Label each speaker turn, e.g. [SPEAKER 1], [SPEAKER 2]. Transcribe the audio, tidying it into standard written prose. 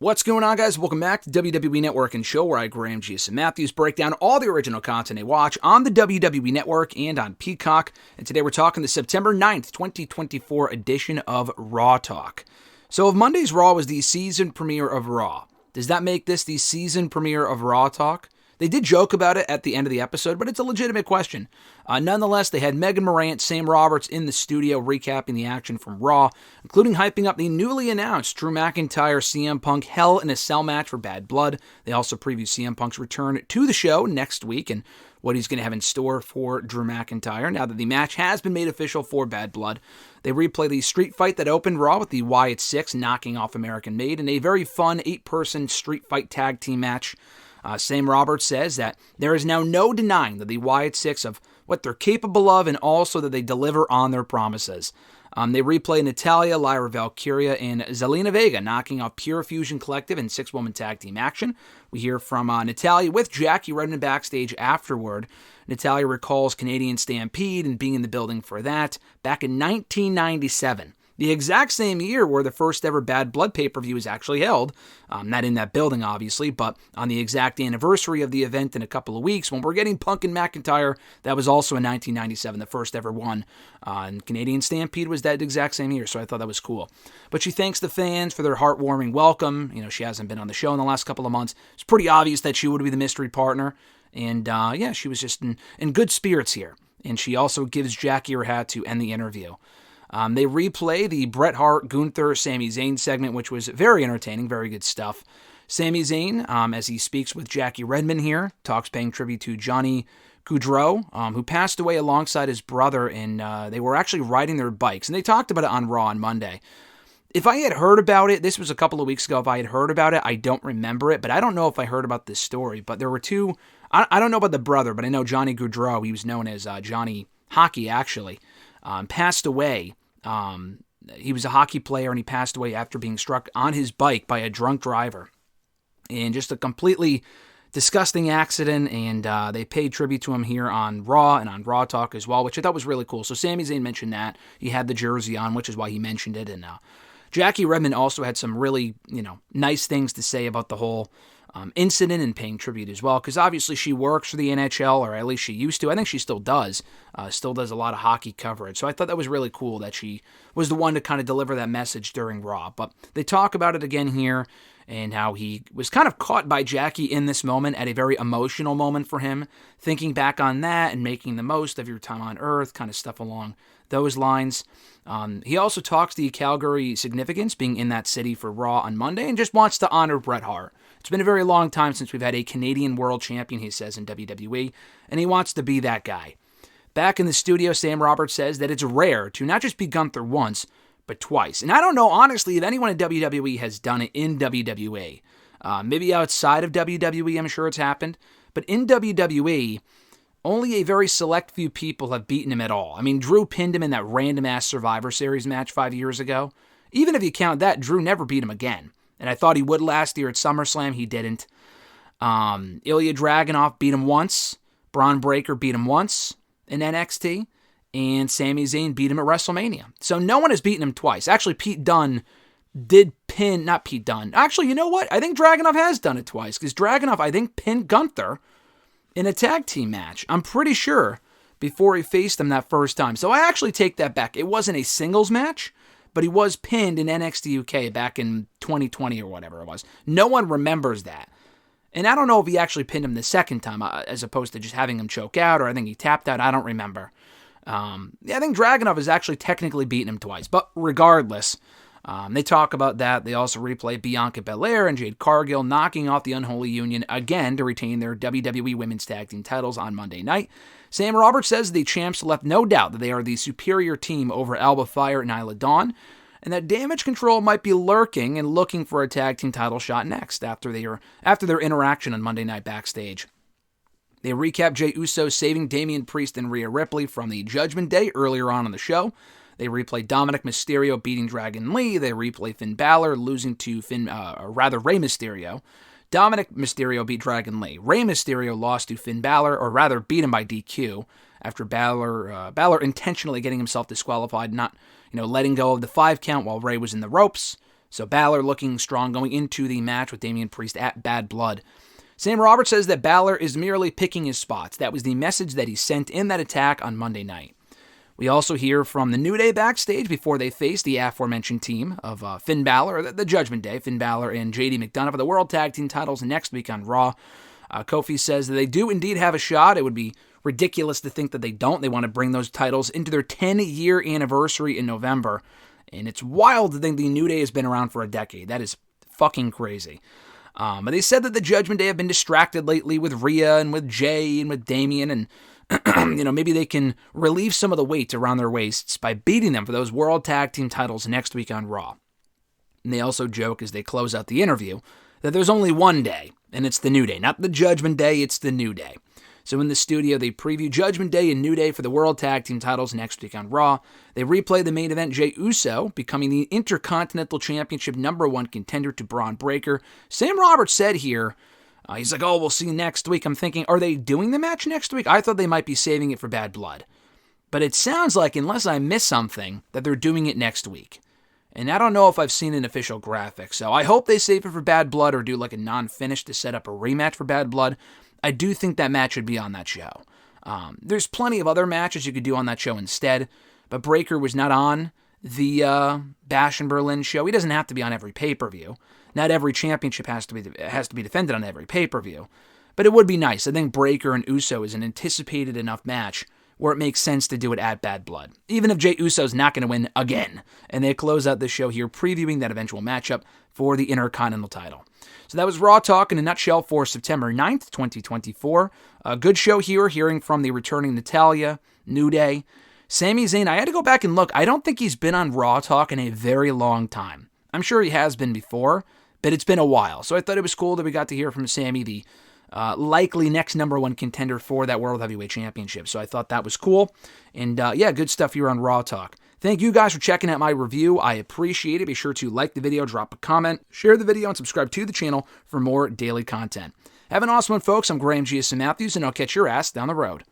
[SPEAKER 1] What's going on, guys? Welcome back to WWE Network and Show, where I, Graham G.S. Matthews, break down all the original content I watch on the WWE Network and on Peacock. And today we're talking the September 9th, 2024 edition of Raw Talk. So if Monday's Raw was the season premiere of Raw, does that make this the season premiere of Raw Talk? They did joke about it at the end of the episode, but it's a legitimate question. Nonetheless, they had Megan Morant, Sam Roberts in the studio recapping the action from Raw, including hyping up the newly announced Drew McIntyre CM Punk Hell in a Cell match for Bad Blood. They also preview CM Punk's return to the show next week and what he's going to have in store for Drew McIntyre now that the match has been made official for Bad Blood. They replay the street fight that opened Raw with the Wyatt Six knocking off American Made in a very fun 8-person street fight tag team match. Sam Roberts says that there is now no denying that the Wyatt Six of what they're capable of and also that they deliver on their promises. They replay Natalya, Lyra Valkyria, and Zelina Vega knocking off Pure Fusion Collective in 6-woman tag team action. We hear from Natalya with Jackie Redmond backstage afterward. Natalya recalls Canadian Stampede and being in the building for that back in 1997. The exact same year where the first ever Bad Blood pay-per-view was actually held. Not in that building, obviously, but on the exact anniversary of the event in a couple of weeks, when we're getting Punk and McIntyre, that was also in 1997, the first ever one. And Canadian Stampede was that exact same year, so I thought that was cool. But she thanks the fans for their heartwarming welcome. You know, she hasn't been on the show in the last couple of months. It's pretty obvious that she would be the mystery partner. And she was just in good spirits here. And she also gives Jackie her hat to end the interview. They replay the Bret Hart, Gunther, Sami Zayn segment, which was very entertaining, very good stuff. Sami Zayn, as he speaks with Jackie Redmond here, talks paying tribute to Johnny Gaudreau, who passed away alongside his brother, and they were actually riding their bikes. And they talked about it on Raw on Monday. If I had heard about it, this was a couple of weeks ago, if I had heard about it, I don't remember it, but I don't know if I heard about this story. But there were two, I don't know about the brother, but I know Johnny Gaudreau, he was known as Johnny Hockey, actually, passed away. He was a hockey player and he passed away after being struck on his bike by a drunk driver. And just a completely disgusting accident, and they paid tribute to him here on Raw and on Raw Talk as well, which I thought was really cool. So Sami Zayn mentioned that. He had the jersey on, which is why he mentioned it. And Jackie Redmond also had some really, nice things to say about the whole incident and paying tribute as well, because obviously she works for the NHL, or at least she used to. I think she still does a lot of hockey coverage. So I thought that was really cool that she was the one to kind of deliver that message during Raw. But they talk about it again here and how he was kind of caught by Jackie in this moment at a very emotional moment for him, thinking back on that and making the most of your time on Earth, kind of stuff along those lines. He also talks the Calgary significance, being in that city for Raw on Monday, and just wants to honor Bret Hart. It's been a very long time since we've had a Canadian world champion, he says, in WWE, and he wants to be that guy. Back in the studio, Sam Roberts says that it's rare to not just be Gunther once, but twice. And I don't know, honestly, if anyone in WWE has done it in WWE. Maybe outside of WWE, I'm sure it's happened. But in WWE, only a very select few people have beaten him at all. I mean, Drew pinned him in that random-ass Survivor Series match 5 years ago. Even if you count that, Drew never beat him again. And I thought he would last year at SummerSlam. He didn't. Ilya Dragunov beat him once. Braun Breaker beat him once in NXT. And Sami Zayn beat him at WrestleMania. So no one has beaten him twice. Actually, Pete Dunne did pin... Not Pete Dunne. Actually, you know what? I think Dragunov has done it twice. Because Dragunov, I think, pinned Gunther in a tag team match. I'm pretty sure before he faced him that first time. So I actually take that back. It wasn't a singles match, but he was pinned in NXT UK back in 2020 or whatever it was. No one remembers that. And I don't know if he actually pinned him the second time, as opposed to just having him choke out, or I think he tapped out. I don't remember. I think Dragunov has actually technically beaten him twice. But regardless, they talk about that. They also replay Bianca Belair and Jade Cargill knocking off the Unholy Union again to retain their WWE Women's Tag Team titles on Monday night. Sam Roberts says the champs left no doubt that they are the superior team over Alba Fire and Isla Dawn, and that Damage Control might be lurking and looking for a tag team title shot next after their interaction on Monday night backstage. They recap Jey Uso saving Damian Priest and Rhea Ripley from the Judgment Day earlier on in the show. They replay Dominic Mysterio beating Dragon Lee. They replay Finn Balor losing to Rey Mysterio. Dominic Mysterio beat Dragon Lee. Rey Mysterio lost to Finn Balor, or rather beat him by DQ, after Balor intentionally getting himself disqualified, not letting go of the 5 count while Rey was in the ropes. So Balor looking strong going into the match with Damian Priest at Bad Blood. Sam Roberts says that Balor is merely picking his spots. That was the message that he sent in that attack on Monday night. We also hear from the New Day backstage before they face the aforementioned team of Finn Balor, or the Judgment Day, Finn Balor and JD McDonough for the World Tag Team titles next week on Raw. Kofi says that they do indeed have a shot. It would be ridiculous to think that they don't. They want to bring those titles into their 10-year anniversary in November. And it's wild to think the New Day has been around for a decade. That is fucking crazy. But they said that the Judgment Day have been distracted lately with Rhea and with Jay and with Damian, and maybe they can relieve some of the weight around their waists by beating them for those World Tag Team titles next week on Raw. And they also joke as they close out the interview that there's only one day, and it's the New Day. Not the Judgment Day, it's the New Day. So in the studio, they preview Judgment Day and New Day for the World Tag Team titles next week on Raw. They replay the main event, Jey Uso becoming the Intercontinental Championship #1 contender to Braun Breaker. Sam Roberts said here, he's like, we'll see next week. I'm thinking, are they doing the match next week? I thought they might be saving it for Bad Blood. But it sounds like, unless I miss something, that they're doing it next week. And I don't know if I've seen an official graphic, so I hope they save it for Bad Blood or do like a non-finish to set up a rematch for Bad Blood. I do think that match should be on that show. There's plenty of other matches you could do on that show instead, but Breaker was not on the Bash in Berlin show. He doesn't have to be on every pay-per-view. Not every championship has to be defended on every pay-per-view. But it would be nice. I think Breaker and Uso is an anticipated enough match where it makes sense to do it at Bad Blood. Even if Jey Uso's not going to win again. And they close out this show here previewing that eventual matchup for the Intercontinental title. So that was Raw Talk in a nutshell for September 9th, 2024. A good show here, hearing from the returning Natalya, New Day. Sami Zayn, I had to go back and look. I don't think he's been on Raw Talk in a very long time. I'm sure he has been before, but it's been a while. So I thought it was cool that we got to hear from Sami, the likely next #1 contender for that World Heavyweight Championship. So I thought that was cool. And good stuff here on Raw Talk. Thank you guys for checking out my review. I appreciate it. Be sure to like the video, drop a comment, share the video, and subscribe to the channel for more daily content. Have an awesome one, folks. I'm Graham G.S. Matthews, and I'll catch your ass down the road.